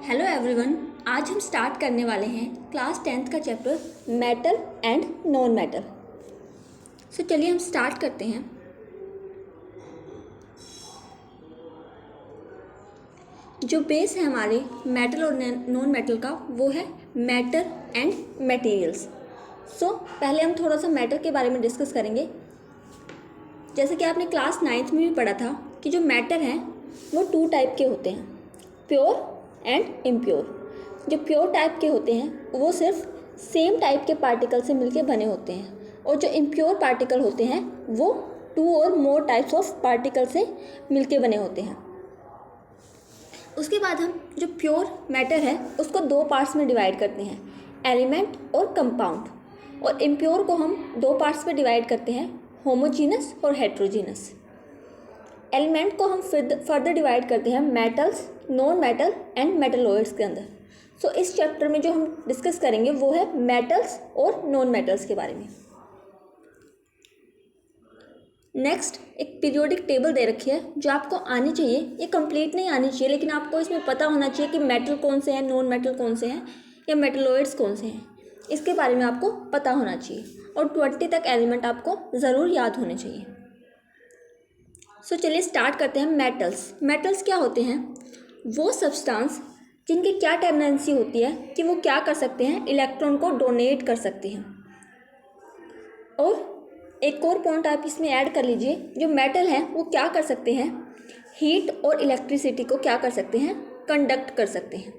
Hello everyone. आज हम start करने वाले हैं क्लास 10th का chapter metal and non metal. So चलिए हम स्टार्ट करते हैं। जो बेस है हमारे मेटल और नॉन मेटल का वो है मैटर एंड मटेरियल्स। सो पहले हम थोड़ा सा मैटर के बारे में डिस्कस करेंगे। जैसे कि आपने क्लास 9th में भी पढ़ा था कि जो मैटर हैं वो 2 टाइप के होते हैं, प्योर एंड इम्प्योर। जो प्योर टाइप के होते हैं वो सिर्फ सेम टाइप के पार्टिकल से मिलके बने होते हैं, और जो इम्प्योर पार्टिकल होते हैं वो 2 और मोर टाइप्स ऑफ पार्टिकल से मिलके बने होते हैं। उसके बाद हम जो प्योर मैटर है उसको 2 पार्ट्स में डिवाइड करते हैं, एलिमेंट और कंपाउंड। और इम्प्योर को हम 2 पार्ट्स में डिवाइड करते हैं, होमोजीनस और हेट्रोजीनस। एलिमेंट को हम फर्दर डिवाइड करते हैं metals, non metal and metalloids के अंदर। सो इस चैप्टर में जो हम डिस्कस करेंगे वो है मेटल्स और नॉन मेटल्स के बारे में। नेक्स्ट एक पीरियोडिक टेबल दे रखी है जो आपको आनी चाहिए। ये कंप्लीट नहीं आनी चाहिए, लेकिन आपको इसमें पता होना चाहिए कि मेटल कौन से हैं, नॉन मेटल कौन से हैं या मेटलॉइड्स कौन से हैं। इसके बारे में आपको पता होना चाहिए, और 20 तक एलिमेंट आपको ज़रूर याद होने चाहिए। सो चलिए स्टार्ट करते हैं। मेटल्स क्या होते हैं? वो सब्सटेंस जिनकी क्या टेंडेंसी होती है कि वो क्या कर सकते हैं, इलेक्ट्रॉन को डोनेट कर सकते हैं। और एक और पॉइंट आप इसमें ऐड कर लीजिए, जो मेटल हैं वो क्या कर सकते हैं, हीट और इलेक्ट्रिसिटी को क्या कर सकते हैं, कंडक्ट कर सकते हैं।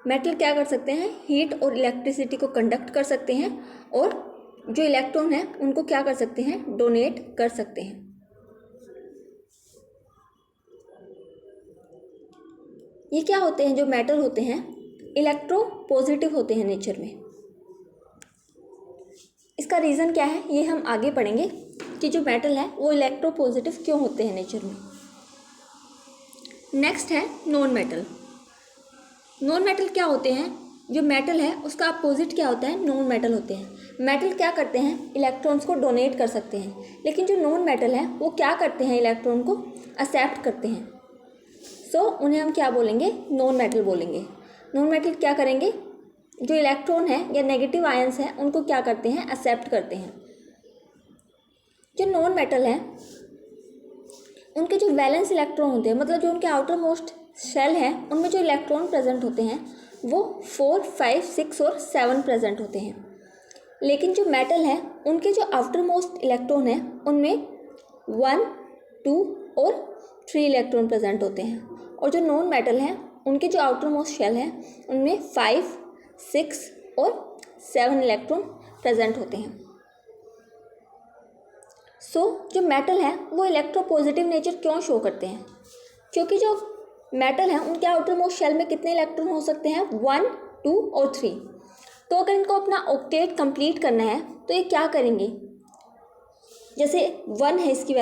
मेटल क्या कर सकते हैं, हीट और इलेक्ट्रिसिटी को कंडक्ट कर सकते हैं, और जो इलेक्ट्रॉन है उनको क्या कर सकते हैं, डोनेट कर सकते हैं। ये क्या होते हैं, जो मेटल होते हैं इलेक्ट्रो पॉजिटिव होते हैं नेचर में। इसका रीज़न क्या है ये हम आगे पढ़ेंगे कि जो मेटल है वो इलेक्ट्रो पॉजिटिव क्यों होते हैं नेचर में। नेक्स्ट है नॉन मेटल। नॉन मेटल क्या होते हैं? जो मेटल है उसका अपोजिट क्या होता है, नॉन मेटल होते हैं। मेटल क्या करते हैं, इलेक्ट्रॉन्स को डोनेट कर सकते हैं, लेकिन जो नॉन मेटल है वो क्या करते हैं, इलेक्ट्रॉन को एक्सेप्ट करते हैं। सो उन्हें हम क्या बोलेंगे, नॉन मेटल बोलेंगे। नॉन मेटल क्या करेंगे, जो इलेक्ट्रॉन है या नेगेटिव आयंस हैं उनको क्या करते हैं, एक्सेप्ट करते हैं। जो नॉन मेटल हैं उनके जो वैलेंस इलेक्ट्रॉन होते हैं, मतलब जो उनके आउटर मोस्ट शेल हैं उनमें जो इलेक्ट्रॉन प्रेजेंट होते हैं वो 4, 5, 6 और 7 प्रेजेंट होते हैं। लेकिन जो मेटल है उनके जो आउटर मोस्ट इलेक्ट्रॉन है उनमें 1, 2 और 3 इलेक्ट्रॉन प्रेजेंट होते हैं। और जो नॉन मेटल हैं उनके जो आउटर मोस्ट शेल हैं उनमें 5, 6 और 7 इलेक्ट्रॉन प्रेजेंट होते हैं। जो मेटल है वो इलेक्ट्रोपॉजिटिव नेचर क्यों शो करते हैं? क्योंकि जो मेटल हैं उनके आउटर मोस्ट शेल में कितने इलेक्ट्रॉन हो सकते हैं, 1, 2 और 3। तो अगर इनको अपना ऑक्टेट कंप्लीट करना है तो ये क्या करेंगे, जैसे 1 है इसकी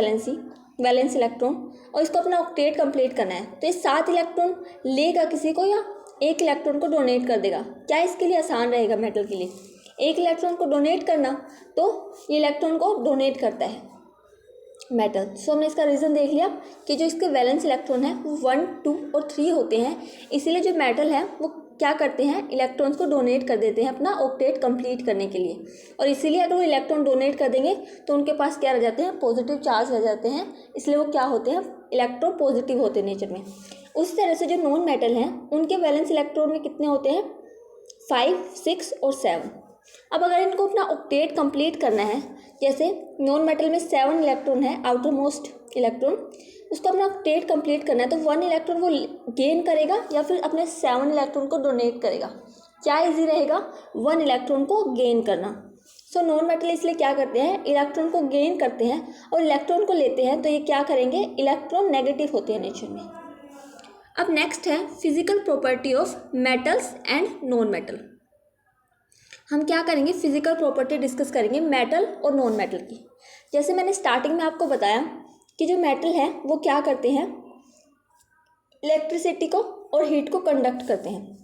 वैलेंस इलेक्ट्रॉन, और इसको अपना ऑक्टेट कंप्लीट करना है तो ये 7 इलेक्ट्रॉन लेगा किसी को या 1 इलेक्ट्रॉन को डोनेट कर देगा। क्या इसके लिए आसान रहेगा मेटल के लिए 1 इलेक्ट्रॉन को डोनेट करना? तो ये इलेक्ट्रॉन को डोनेट करता है मेटल। सो हमने इसका रीज़न देख लिया कि जो इसके वैलेंस इलेक्ट्रॉन है वो 1, 2 और 3 होते हैं। इसीलिए जो मेटल है वो क्या करते हैं, इलेक्ट्रॉन्स को डोनेट कर देते हैं अपना ऑक्टेट कंप्लीट करने के लिए। और इसीलिए अगर वो इलेक्ट्रॉन डोनेट कर देंगे तो उनके पास क्या रह जाते हैं, पॉजिटिव चार्ज रह जाते हैं। इसलिए वो क्या होते हैं, इलेक्ट्रो पॉजिटिव होते हैं नेचर में। उस तरह से जो नॉन मेटल हैं उनके वैलेंस इलेक्ट्रॉन में कितने होते हैं, 5, 6 और 7। अब अगर इनको अपना ऑक्टेट कंप्लीट करना है, जैसे नॉन मेटल में 7 इलेक्ट्रॉन है आउटर मोस्ट इलेक्ट्रॉन, उसको अपना ऑक्टेट कंप्लीट करना है तो 1 इलेक्ट्रॉन वो गेन करेगा या फिर अपने 7 इलेक्ट्रॉन को डोनेट करेगा। क्या इजी रहेगा, 1 इलेक्ट्रॉन को गेन करना। नॉन मेटल इसलिए क्या करते हैं, इलेक्ट्रॉन को गेन करते हैं और इलेक्ट्रॉन को लेते हैं तो ये क्या करेंगे, इलेक्ट्रॉन नेगेटिव होते हैं नेचर में। अब नेक्स्ट है physical property of metals and non metal. हम क्या करेंगे, फिजिकल प्रॉपर्टी डिस्कस करेंगे मेटल और नॉन मेटल की। जैसे मैंने स्टार्टिंग में आपको बताया कि जो मेटल है वो क्या करते हैं, इलेक्ट्रिसिटी को और हीट को कंडक्ट करते हैं।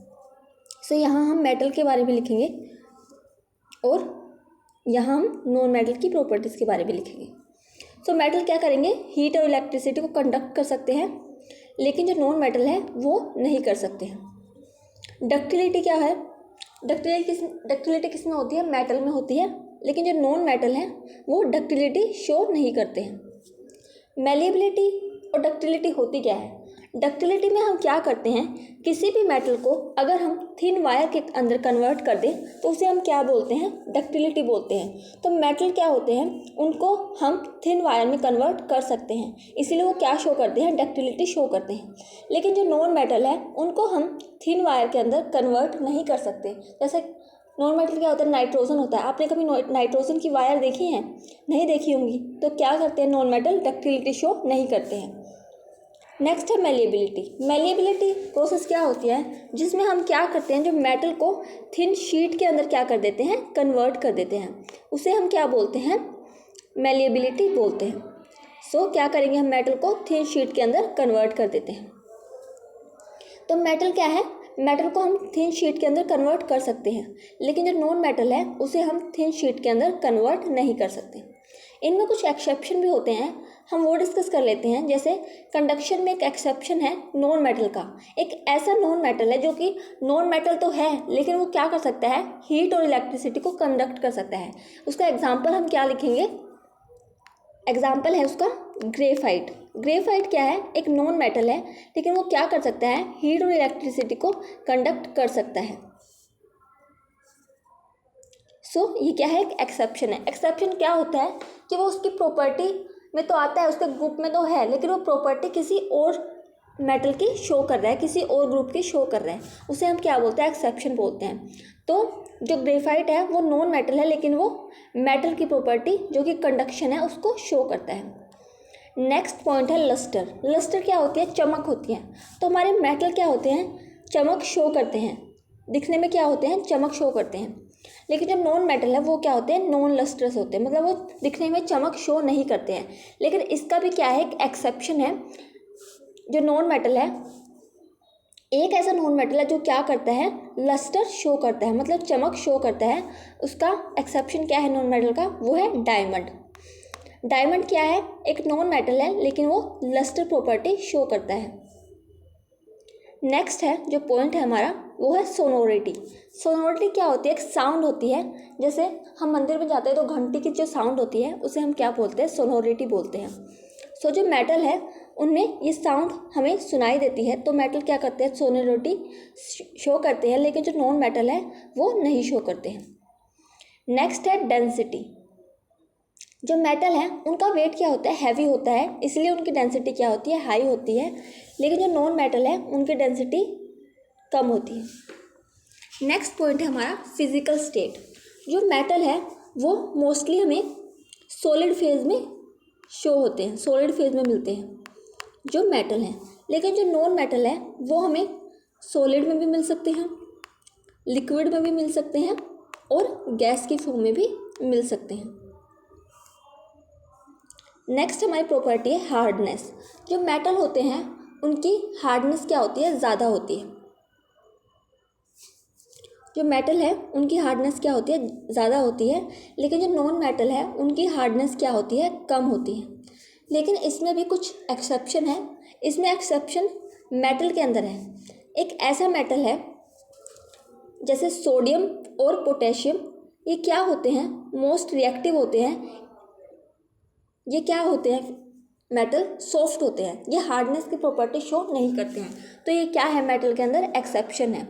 यहाँ हम मेटल के बारे में लिखेंगे और यहाँ हम नॉन मेटल की प्रॉपर्टीज़ के बारे में लिखेंगे। मेटल क्या करेंगे, हीट और इलेक्ट्रिसिटी को कंडक्ट कर सकते हैं, लेकिन जो नॉन मेटल है वो नहीं कर सकते हैं। डक्टिलिटी क्या है? डक्टिलिटी किस में होती है? मेटल में होती है, लेकिन जो नॉन मेटल है वो डक्टिलिटी शो नहीं करते हैं। मैलिएबिलिटी और डक्टिलिटी होती क्या है? डक्टिलिटी में हम क्या करते हैं, किसी भी मेटल को अगर हम थिन वायर के अंदर कन्वर्ट कर दें तो उसे हम क्या बोलते हैं? डक्टिलिटी बोलते हैं। तो मेटल क्या होते हैं, उनको हम थिन वायर में कन्वर्ट कर सकते हैं, इसीलिए वो क्या शो करते हैं? डक्टिलिटी शो करते हैं। लेकिन जो नॉन मेटल है उनको हम थिन वायर के अंदर कन्वर्ट नहीं कर सकते। जैसे नॉन मेटल क्या होता है? नाइट्रोजन होता है। आपने कभी नाइट्रोजन की वायर देखी है? नहीं देखी होंगी। तो क्या करते हैं नॉन मेटल? डक्टिलिटी शो नहीं करते हैं। नेक्स्ट है मैलिएबिलिटी। मैलिएबिलिटी प्रोसेस क्या होती है, जिसमें हम क्या करते हैं, जो मेटल को थिन शीट के अंदर क्या कर देते हैं? कन्वर्ट कर देते हैं, उसे हम क्या बोलते हैं? मैलिएबिलिटी बोलते हैं। सो क्या करेंगे, हम मेटल को थिन शीट के अंदर कन्वर्ट कर देते हैं। तो मेटल क्या है? मेटल को हम थिन शीट के अंदर कन्वर्ट कर सकते हैं, लेकिन जो नॉन मेटल है उसे हम थिन शीट के अंदर कन्वर्ट नहीं कर सकते। इनमें कुछ एक्सेप्शन भी होते हैं, हम वो डिस्कस कर लेते हैं। जैसे कंडक्शन में एक एक्सेप्शन है नॉन मेटल का। एक ऐसा नॉन मेटल है जो कि नॉन मेटल तो है, लेकिन वो क्या कर सकता है? हीट और इलेक्ट्रिसिटी को कंडक्ट कर सकता है। उसका एग्जाम्पल हम क्या लिखेंगे? एग्जाम्पल है उसका ग्रेफाइट। ग्रेफाइट क्या है? एक नॉन मेटल है, लेकिन वो क्या कर सकता है? हीट और इलेक्ट्रिसिटी को कंडक्ट कर सकता है। ये क्या है? एक एक्सेप्शन है। एक्सेप्शन क्या होता है कि वो उसकी प्रॉपर्टी में तो आता है, उसके ग्रुप में तो है, लेकिन वो प्रॉपर्टी किसी और मेटल की शो कर रहा है, किसी और ग्रुप की शो कर रहा है, उसे हम क्या बोलते हैं? एक्सेप्शन बोलते हैं। तो जो ग्रेफाइट है वो नॉन मेटल है, लेकिन वो मेटल की प्रॉपर्टी जो कि कंडक्शन है उसको शो करता है। नेक्स्ट पॉइंट है लस्टर। लस्टर क्या होती है? चमक होती है। तो हमारे मेटल क्या होते हैं? चमक शो करते हैं, दिखने में क्या होते हैं? चमक शो करते हैं। लेकिन जो नॉन मेटल है वो क्या होते हैं? नॉन लस्टरस होते हैं, मतलब वो दिखने में चमक शो नहीं करते हैं। लेकिन इसका भी क्या है? एक एक्सेप्शन है। जो नॉन मेटल है, एक ऐसा नॉन मेटल है जो क्या करता है? लस्टर शो करता है, मतलब चमक शो करता है। उसका एक्सेप्शन क्या है नॉन मेटल का? वो है डायमंड। डायमंड क्या है? एक नॉन मेटल है, लेकिन वो लस्टर प्रॉपर्टी शो करता है। नेक्स्ट है जो पॉइंट है हमारा, वो है सोनोरिटी। सोनोरिटी क्या होती है? एक साउंड होती है। जैसे हम मंदिर में जाते हैं तो घंटी की जो साउंड होती है उसे हम क्या बोलते हैं? सोनोरिटी बोलते हैं। जो मेटल है उनमें ये साउंड हमें सुनाई देती है, तो मेटल क्या करते हैं? सोनोरिटी शो करते हैं, लेकिन जो नॉन मेटल है वो नहीं शो करते हैं। नेक्स्ट है डेंसिटी। जो मेटल है उनका वेट क्या होता है? हैवी होता है, इसलिए उनकी डेंसिटी क्या होती है? हाई होती है। लेकिन जो नॉन मेटल है उनकी डेंसिटी कम होती है। नेक्स्ट पॉइंट है हमारा फिजिकल स्टेट। जो मेटल है वो मोस्टली हमें सॉलिड फेज में शो होते हैं, सॉलिड फेज में मिलते हैं जो मेटल हैं। लेकिन जो नॉन मेटल है वो हमें सॉलिड में भी मिल सकते हैं, लिक्विड में भी मिल सकते हैं और गैस की फॉर्म में भी मिल सकते हैं। नेक्स्ट हमारी प्रॉपर्टी है हार्डनेस। जो मेटल होते हैं उनकी हार्डनेस क्या होती है? ज़्यादा होती है। जो मेटल है उनकी हार्डनेस क्या होती है? ज़्यादा होती है। लेकिन जो नॉन मेटल है उनकी हार्डनेस क्या होती है? कम होती है। लेकिन इसमें भी कुछ एक्सेप्शन है। इसमें एक्सेप्शन मेटल के अंदर है। एक ऐसा मेटल है जैसे सोडियम और पोटेशियम, ये क्या होते हैं? मोस्ट रिएक्टिव होते हैं। ये क्या होते हैं? मेटल सॉफ्ट होते हैं, ये हार्डनेस की प्रॉपर्टी शो नहीं करते हैं। तो ये क्या है? मेटल के अंदर एक्सेप्शन है।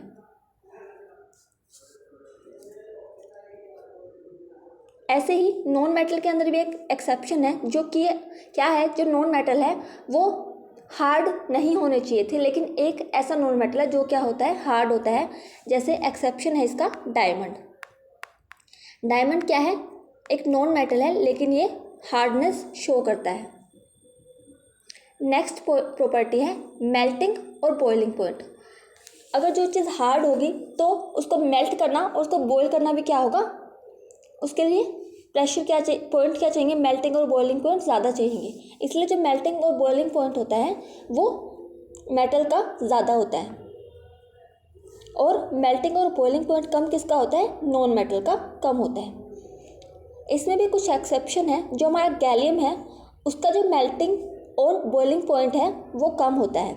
ऐसे ही नॉन मेटल के अंदर भी एक एक्सेप्शन है, जो कि क्या है? जो नॉन मेटल है वो हार्ड नहीं होने चाहिए थे, लेकिन एक ऐसा नॉन मेटल है जो क्या होता है? हार्ड होता है। जैसे एक्सेप्शन है इसका डायमंड। डायमंड क्या है? एक नॉन मेटल है, लेकिन ये हार्डनेस शो करता है। नेक्स्ट प्रॉपर्टी है मेल्टिंग और बॉइलिंग पॉइंट। अगर जो चीज़ हार्ड होगी तो उसको मेल्ट करना और उसको बॉयल करना भी क्या होगा? उसके लिए प्रेशर क्या चाहिए? पॉइंट क्या चाहिए? मेल्टिंग और बॉइलिंग पॉइंट ज़्यादा चाहिए। इसलिए जो मेल्टिंग और बॉइलिंग पॉइंट होता है वो मेटल का ज़्यादा होता है, और मेल्टिंग और बॉइलिंग पॉइंट कम किसका होता है? नॉन मेटल का कम होता है। इसमें भी कुछ एक्सेप्शन है। जो हमारा गैलियम है उसका जो मेल्टिंग और बॉइलिंग पॉइंट है वो कम होता है।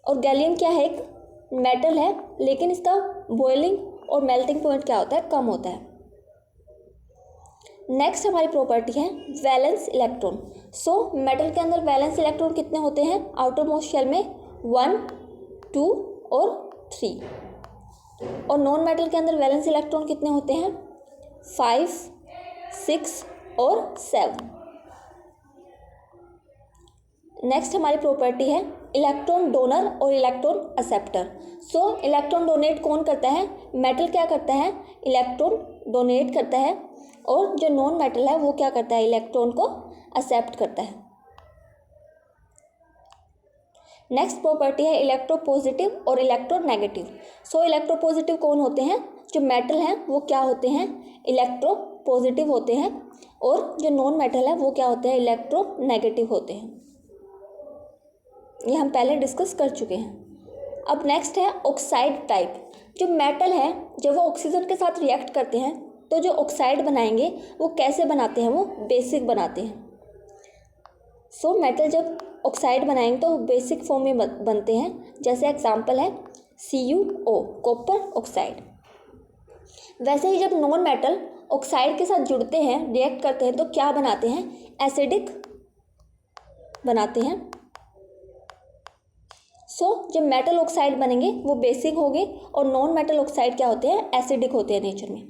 और गैलियम क्या है, एक मेटल है, लेकिन इसका बॉइलिंग और मेल्टिंग पॉइंट क्या होता है, कम होता है। नेक्स्ट हमारी प्रॉपर्टी है वैलेंस इलेक्ट्रॉन। सो मेटल के अंदर वैलेंस इलेक्ट्रॉन कितने होते हैं आउटर मोस्ट शेल में, 1, 2 और 3। और नॉन मेटल के अंदर वैलेंस इलेक्ट्रॉन कितने होते हैं, 5, 6 और 7। नेक्स्ट हमारी प्रॉपर्टी है इलेक्ट्रॉन डोनर और इलेक्ट्रॉन एक्सेप्टर। सो इलेक्ट्रॉन डोनेट कौन करता है, मेटल क्या करता है, इलेक्ट्रॉन डोनेट करता है, और जो नॉन मेटल है वो क्या करता है, इलेक्ट्रॉन को एक्सेप्ट करता है। नेक्स्ट प्रॉपर्टी है इलेक्ट्रोपॉजिटिव और इलेक्ट्रोनेगेटिव। सो इलेक्ट्रोपॉजिटिव कौन होते हैं, जो मेटल हैं वो क्या होते हैं, इलेक्ट्रोपॉजिटिव होते हैं, और जो नॉन मेटल है वो क्या होते हैं, इलेक्ट्रोनेगेटिव होते हैं। ये हम पहले डिस्कस कर चुके हैं। अब नेक्स्ट है ऑक्साइड टाइप। जो मेटल है जब वो ऑक्सीजन के साथ रिएक्ट करते हैं तो जो ऑक्साइड बनाएंगे वो कैसे बनाते हैं, वो बेसिक बनाते हैं। सो मेटल जब ऑक्साइड बनाएंगे तो बेसिक फॉर्म में बनते हैं। जैसे एग्जांपल है CuO, कॉपर ऑक्साइड। वैसे ही जब नॉन मेटल ऑक्साइड के साथ जुड़ते हैं, रिएक्ट करते हैं, तो क्या बनाते हैं, एसिडिक बनाते हैं। सो जब मेटल ऑक्साइड बनेंगे वो बेसिक होंगे, और नॉन मेटल ऑक्साइड क्या होते हैं, एसिडिक होते हैं नेचर में।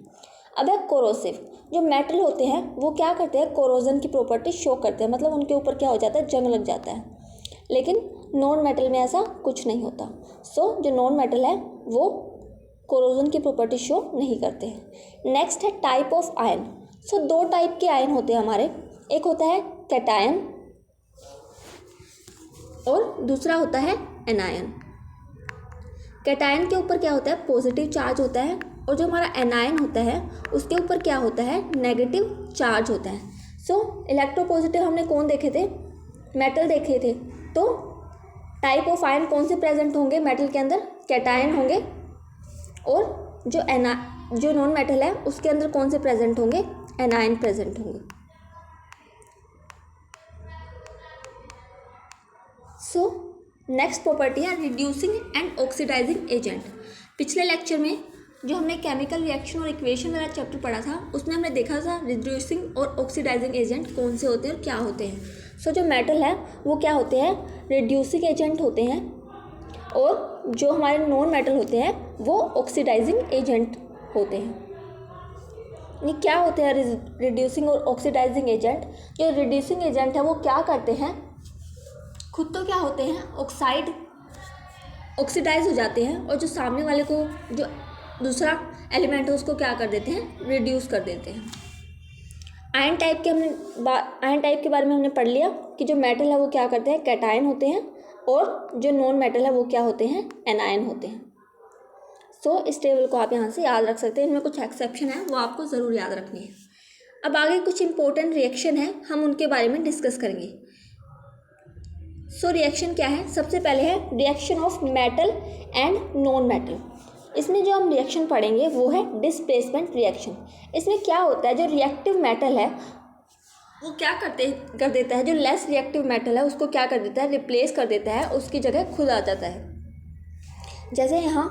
अब है कोरोसिव। जो मेटल होते हैं वो क्या करते हैं, कोरोजन की प्रॉपर्टी शो करते हैं, मतलब उनके ऊपर क्या हो जाता है, जंग लग जाता है। लेकिन नॉन मेटल में ऐसा कुछ नहीं होता। सो जो नॉन मेटल है वो कोरोजन की प्रॉपर्टी शो नहीं करते हैं। नेक्स्ट है type of ion. So 2 type के आयन होते हैं हमारे, एक होता है कैटायन और दूसरा होता है एनायन। कैटायन के ऊपर क्या होता है, पॉजिटिव चार्ज होता है, और जो हमारा एनायन होता है उसके ऊपर क्या होता है, नेगेटिव चार्ज होता है। सो इलेक्ट्रोपॉजिटिव हमने कौन देखे थे, मेटल देखे थे। तो टाइप ऑफ आयन कौन से प्रेजेंट होंगे मेटल के अंदर, कैटायन होंगे, और जो नॉन मेटल है उसके अंदर कौन से प्रेजेंट होंगे, एनायन प्रेजेंट होंगे। सो नेक्स्ट प्रॉपर्टी है रिड्यूसिंग एंड ऑक्सीडाइजिंग एजेंट। पिछले लेक्चर में जो हमने केमिकल रिएक्शन और इक्वेशन वाला चैप्टर पढ़ा था उसमें हमने देखा था रिड्यूसिंग और ऑक्सीडाइजिंग एजेंट कौन से होते हैं और क्या होते हैं। सो जो मेटल है वो क्या होते हैं, रिड्यूसिंग एजेंट होते हैं, और जो हमारे नॉन मेटल होते हैं वो ऑक्सीडाइजिंग एजेंट होते हैं। ये क्या होते हैं रिड्यूसिंग और ऑक्सीडाइजिंग एजेंट। जो रिड्यूसिंग एजेंट है वो क्या करते हैं, खुद तो क्या होते हैं, ऑक्सीडाइज हो जाते हैं, और जो सामने वाले को जो दूसरा एलिमेंट है उसको क्या कर देते हैं, रिड्यूस कर देते हैं। आयन टाइप के बारे में हमने पढ़ लिया कि जो मेटल है वो क्या करते हैं, कैटायन होते हैं, और जो नॉन मेटल है वो क्या होते हैं, एनायन होते हैं। सो इस टेबल को आप यहाँ से याद रख सकते हैं। इनमें कुछ एक्सेप्शन है वो आपको ज़रूर याद रखनी है। अब आगे कुछ इंपॉर्टेंट रिएक्शन है, हम उनके बारे में डिस्कस करेंगे। सो रिएक्शन क्या है, सबसे पहले है reaction of metal and non metal. इसमें जो हम रिएक्शन पढ़ेंगे वो है डिस्प्लेसमेंट रिएक्शन। इसमें क्या होता है, जो रिएक्टिव मेटल है वो क्या कर देता है, जो लेस रिएक्टिव मेटल है उसको क्या कर देता है, रिप्लेस कर देता है, उसकी जगह खुद आ जाता है। जैसे यहाँ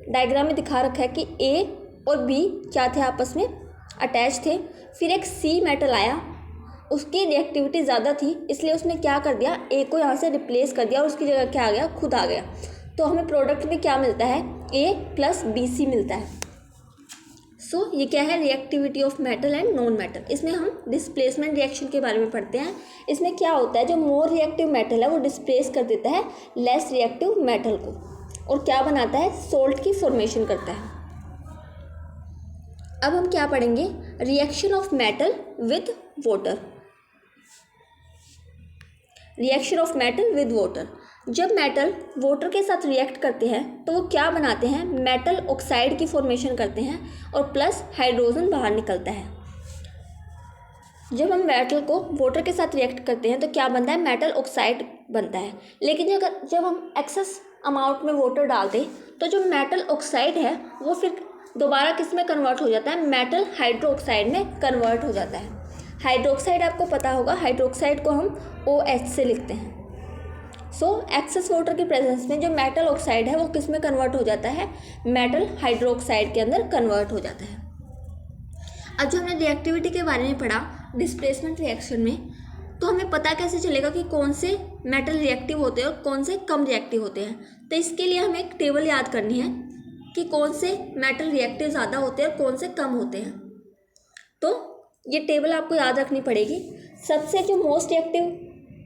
डायग्राम में दिखा रखा है कि A और B क्या थे, आपस में अटैच थे। फिर एक C मेटल आया, उसकी रिएक्टिविटी ज़्यादा थी, इसलिए उसने क्या कर दिया, A को यहाँ से रिप्लेस कर दिया और उसकी जगह क्या आ गया, खुद आ गया। तो हमें प्रोडक्ट में क्या मिलता है, A + BC मिलता है। सो ये क्या है, reactivity of metal and non metal. इसमें हम डिस्प्लेसमेंट रिएक्शन के बारे में पढ़ते हैं। इसमें क्या होता है, जो मोर रिएक्टिव मेटल है वो डिस्प्लेस कर देता है लेस रिएक्टिव मेटल को, और क्या बनाता है, सोल्ट की फॉर्मेशन करता है। अब हम क्या पढ़ेंगे, reaction of metal with water. Reaction of metal with water. जब मेटल वाटर के साथ रिएक्ट करते हैं तो वो क्या बनाते हैं, मेटल ऑक्साइड की फॉर्मेशन करते हैं, और प्लस हाइड्रोजन बाहर निकलता है। जब हम मेटल को वाटर के साथ रिएक्ट करते हैं तो क्या बनता है, मेटल ऑक्साइड बनता है। लेकिन जब हम एक्सेस अमाउंट में वाटर डाल दें तो जो मेटल ऑक्साइड है वो फिर दोबारा किस में कन्वर्ट हो जाता है, मेटल हाइड्रोक्साइड में कन्वर्ट हो जाता है। हाइड्रोक्साइड आपको पता होगा, हाइड्रोक्साइड को हम OH से लिखते हैं। सो एक्सेस वाटर की प्रेजेंस में जो मेटल ऑक्साइड है वो किस में कन्वर्ट हो जाता है, मेटल हाइड्रोक्साइड के अंदर कन्वर्ट हो जाता है। अब जो हमने रिएक्टिविटी के बारे में पढ़ा डिस्प्लेसमेंट रिएक्शन में, तो हमें पता कैसे चलेगा कि कौन से मेटल रिएक्टिव होते हैं और कौन से कम रिएक्टिव होते हैं। तो इसके लिए हमें एक टेबल याद करनी है कि कौन से मेटल रिएक्टिव ज़्यादा होते हैं और कौन से कम होते हैं। तो ये टेबल आपको याद रखनी पड़ेगी। सबसे जो मोस्ट रिएक्टिव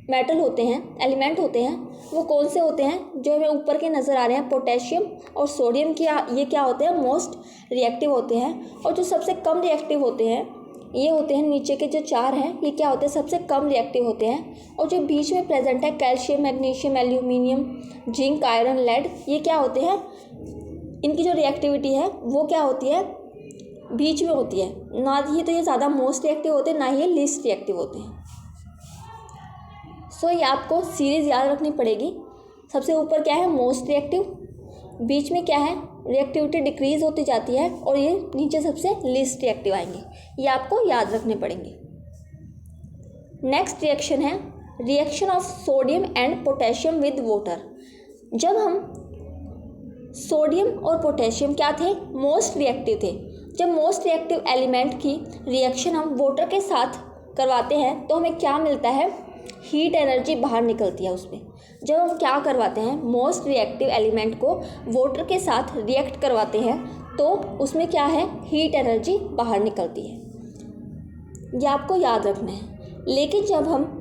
मेटल होते हैं, एलिमेंट होते हैं, वो कौन से होते हैं, जो हमें ऊपर के नज़र आ रहे हैं, पोटेशियम और सोडियम की, ये क्या होते हैं, मोस्ट रिएक्टिव होते हैं। और जो सबसे कम रिएक्टिव होते हैं ये होते हैं नीचे के जो 4 हैं, ये क्या होते हैं, सबसे कम रिएक्टिव होते हैं। और जो बीच में प्रेजेंट है calcium, magnesium, aluminium, zinc, iron, lead, ये क्या होते हैं, इनकी जो रिएक्टिविटी है वो क्या होती है, बीच में होती है। ना ही तो ये ज़्यादा मोस्ट रिएक्टिव होते हैं, ना ही ये लीस्ट रिएक्टिव होते हैं। सो ये आपको सीरीज़ याद रखनी पड़ेगी। सबसे ऊपर क्या है, मोस्ट रिएक्टिव, बीच में क्या है, रिएक्टिविटी डिक्रीज होती जाती है, और ये नीचे सबसे लीस्ट रिएक्टिव आएंगे। ये आपको याद रखने पड़ेंगे। नेक्स्ट रिएक्शन है reaction of sodium and potassium with water. जब हम सोडियम और पोटेशियम क्या थे, मोस्ट रिएक्टिव थे। जब मोस्ट रिएक्टिव एलिमेंट की रिएक्शन हम वाटर के साथ करवाते हैं तो हमें क्या मिलता है, हीट एनर्जी बाहर निकलती है उसमें। जब हम क्या करवाते हैं, मोस्ट रिएक्टिव एलिमेंट को वाटर के साथ रिएक्ट करवाते हैं तो उसमें क्या है, हीट एनर्जी बाहर निकलती है। ये आपको याद रखना है। लेकिन जब हम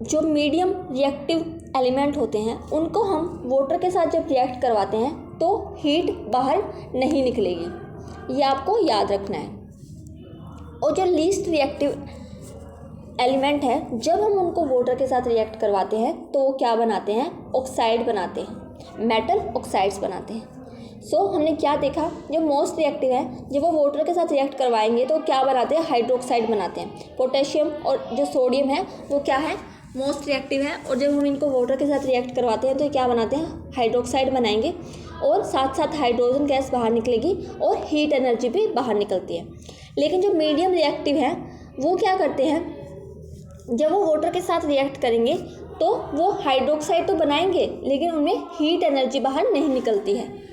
जो मीडियम रिएक्टिव एलिमेंट होते हैं उनको हम वाटर के साथ जब रिएक्ट करवाते हैं तो हीट बाहर नहीं निकलेगी, ये आपको याद रखना है। और जो लीस्ट रिएक्टिव एलिमेंट है, जब हम उनको वाटर के साथ रिएक्ट करवाते हैं तो वो क्या बनाते हैं, ऑक्साइड बनाते हैं, मेटल ऑक्साइड्स बनाते हैं। सो हमने क्या देखा, जो मोस्ट रिएक्टिव है जब वो वाटर के साथ रिएक्ट करवाएंगे तो क्या बनाते हैं, हाइड्रोक्साइड बनाते हैं। पोटेशियम और जो सोडियम है वो क्या है, मोस्ट रिएक्टिव है, और जब हम इनको वाटर के साथ रिएक्ट करवाते हैं तो क्या बनाते हैं, हाइड्रोक्साइड बनाएंगे, और साथ साथ हाइड्रोजन गैस बाहर निकलेगी और हीट एनर्जी भी बाहर निकलती है। लेकिन जो मीडियम रिएक्टिव है वो क्या करते हैं, जब वो वाटर के साथ रिएक्ट करेंगे तो वो हाइड्रोक्साइड तो बनाएंगे लेकिन उनमें हीट एनर्जी बाहर नहीं निकलती है।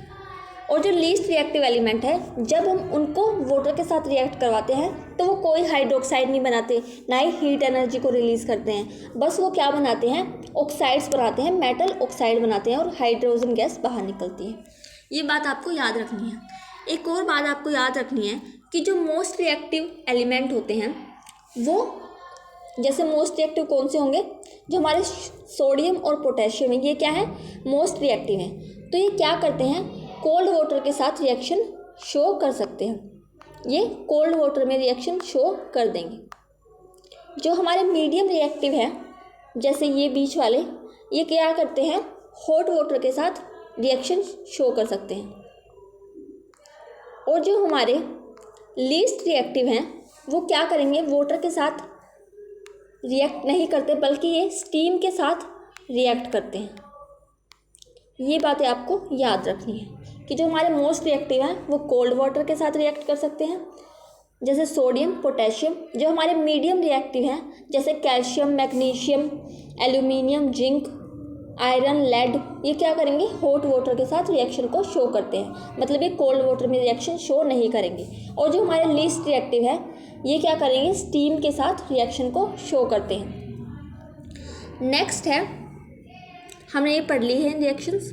और जो लीस्ट रिएक्टिव एलिमेंट है, जब हम उनको वाटर के साथ रिएक्ट करवाते हैं तो वो कोई हाइड्रोक्साइड नहीं बनाते, ना ही हीट एनर्जी को रिलीज़ करते हैं, बस वो क्या बनाते हैं, ऑक्साइड्स बनाते हैं, मेटल ऑक्साइड बनाते हैं और हाइड्रोजन गैस बाहर निकलती है। ये बात आपको याद रखनी है। एक और बात आपको याद रखनी है कि जो मोस्ट रिएक्टिव एलिमेंट होते हैं वो, जैसे मोस्ट रिएक्टिव कौन से होंगे, जो हमारे सोडियम और पोटेशियम है, ये क्या है, मोस्ट रिएक्टिव है। तो ये क्या करते हैं, कोल्ड वाटर के साथ रिएक्शन शो कर सकते हैं, ये कोल्ड वाटर में रिएक्शन शो कर देंगे। जो हमारे मीडियम रिएक्टिव है, जैसे ये बीच वाले, ये क्या करते हैं, हॉट वाटर के साथ रिएक्शन शो कर सकते हैं। और जो हमारे लीस्ट रिएक्टिव हैं वो क्या करेंगे, वाटर के साथ रिएक्ट नहीं करते बल्कि ये स्टीम के साथ रिएक्ट करते हैं। ये बातें आपको याद रखनी है कि जो हमारे मोस्ट रिएक्टिव हैं वो कोल्ड वाटर के साथ रिएक्ट कर सकते हैं, जैसे सोडियम, पोटेशियम। जो हमारे मीडियम रिएक्टिव हैं, जैसे calcium, magnesium, aluminium, zinc, iron, lead, ये क्या करेंगे, हॉट वाटर के साथ रिएक्शन को शो करते हैं, मतलब ये कोल्ड वाटर में रिएक्शन शो नहीं करेंगे। और जो हमारे लीस्ट रिएक्टिव है ये क्या करेंगे, स्टीम के साथ रिएक्शन को शो करते हैं। नेक्स्ट है, हमने ये पढ़ ली है रिएक्शंस।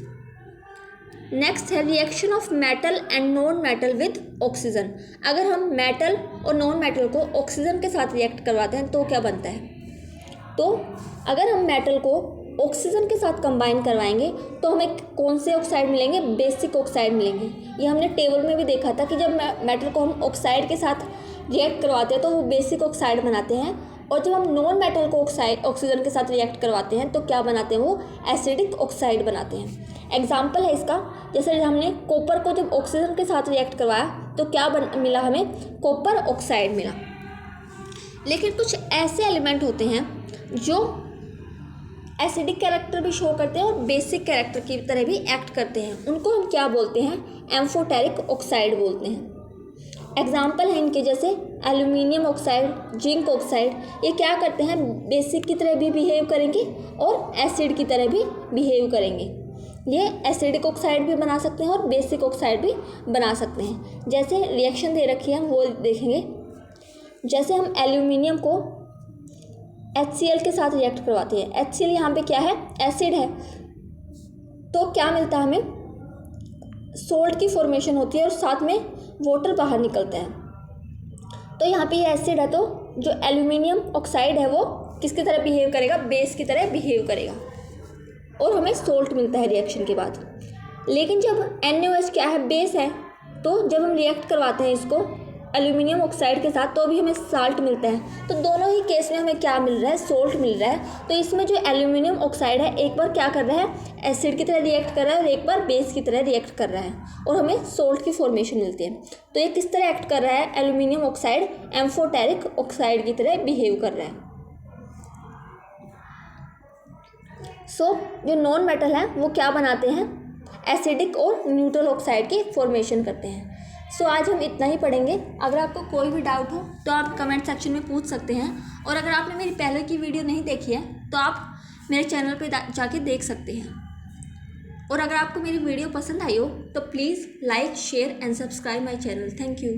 नेक्स्ट है reaction of metal and non metal with oxygen. अगर हम मेटल और नॉन मेटल को ऑक्सीजन के साथ रिएक्ट करवाते हैं तो क्या बनता है, तो अगर हम मेटल को ऑक्सीजन के साथ कंबाइन करवाएंगे तो हमें कौन से ऑक्साइड मिलेंगे, बेसिक ऑक्साइड मिलेंगे। ये हमने टेबल में भी देखा था कि जब मेटल को हम ऑक्साइड के साथ रिएक्ट करवाते हैं तो वो बेसिक ऑक्साइड बनाते हैं, और जब हम नॉन मेटल को ऑक्सीजन के साथ रिएक्ट करवाते हैं तो क्या बनाते हैं, वो एसिडिक ऑक्साइड बनाते हैं। एग्जाम्पल है इसका, जैसे हमने कॉपर को जब ऑक्सीजन के साथ रिएक्ट करवाया तो क्या मिला, हमें कॉपर ऑक्साइड मिला। लेकिन कुछ ऐसे एलिमेंट होते हैं जो एसिडिक कैरेक्टर भी शो करते हैं और बेसिक कैरेक्टर की तरह भी एक्ट करते हैं, उनको हम क्या बोलते हैं, एम्फोटेरिक ऑक्साइड बोलते हैं। एग्जाम्पल है इनके जैसे एल्यूमिनियम ऑक्साइड, जिंक ऑक्साइड, ये क्या करते हैं, बेसिक की तरह भी बिहेव करेंगे और एसिड की तरह भी बिहेव करेंगे। ये एसिडिक ऑक्साइड भी बना सकते हैं और बेसिक ऑक्साइड भी बना सकते हैं। जैसे रिएक्शन दे रखी है हम वो देखेंगे। जैसे हम एल्यूमिनियम को HCl के साथ रिएक्ट करवाते हैं, HCl यहाँ पे क्या है, एसिड है, तो क्या मिलता है हमें, सोल्ट की फॉर्मेशन होती है और साथ में वाटर बाहर निकलता है। तो यहाँ पे ये एसिड है, तो जो एल्यूमिनियम ऑक्साइड है वो किसकी तरह बिहेव करेगा, बेस की तरह बिहेव करेगा और हमें सोल्ट मिलता है रिएक्शन के बाद। लेकिन जब NaOH क्या है, बेस है, तो जब हम रिएक्ट करवाते हैं इसको एल्यूमिनियम ऑक्साइड के साथ तो भी हमें साल्ट मिलता है। तो दोनों ही केस में हमें क्या मिल रहा है, सोल्ट मिल रहा है। तो इसमें जो एल्यूमिनियम ऑक्साइड है एक बार क्या कर रहा है, एसिड की तरह रिएक्ट कर रहा है और एक बार बेस की तरह रिएक्ट कर रहा है और हमें सोल्ट की फॉर्मेशन मिलती है। तो ये किस तरह एक्ट कर रहा है, एल्यूमिनियम ऑक्साइड एम्फोटेरिक ऑक्साइड की तरह बिहेव कर रहा है। जो नॉन मेटल है वो क्या बनाते हैं, एसिडिक और न्यूट्रल ऑक्साइड की फॉर्मेशन करते हैं। आज हम इतना ही पढ़ेंगे। अगर आपको कोई भी डाउट हो तो आप कमेंट सेक्शन में पूछ सकते हैं और अगर आपने मेरी पहले की वीडियो नहीं देखी है तो आप मेरे चैनल पे जाके देख सकते हैं। और अगर आपको मेरी वीडियो पसंद आई हो तो please like, share and subscribe my channel. Thank you.